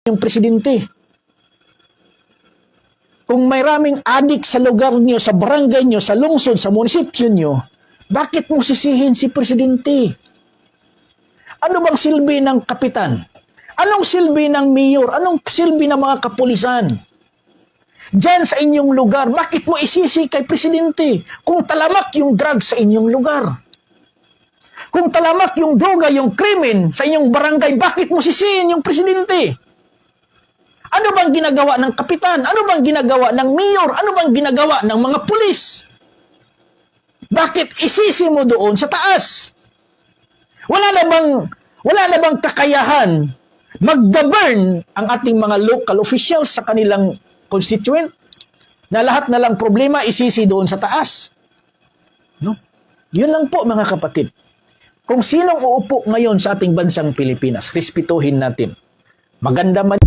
yung presidente. Kung may raming adik sa lugar nyo, sa barangay nyo, sa lungsod, sa munisipyo nyo, bakit mo sisihin si presidente? Ano bang silbi ng kapitan? Anong silbi ng mayor? Anong silbi ng mga kapulisan? Diyan sa inyong lugar, bakit mo isisi kay presidente? Kung talamak yung drug sa inyong lugar. Kung talamak yung droga, yung krimen sa inyong barangay, bakit mo sisihin yung presidente? Ano bang ginagawa ng kapitan? Ano bang ginagawa ng mayor? Ano bang ginagawa ng mga pulis? Bakit isisi mo doon sa taas? Wala na bang kakayahan mag-govern ang ating mga local officials sa kanilang constituent? Na lahat na lang problema isisi doon sa taas? No? Yun lang po mga kapatid. Kung sinong uupo ngayon sa ating bansang Pilipinas, respetuhin natin. Maganda man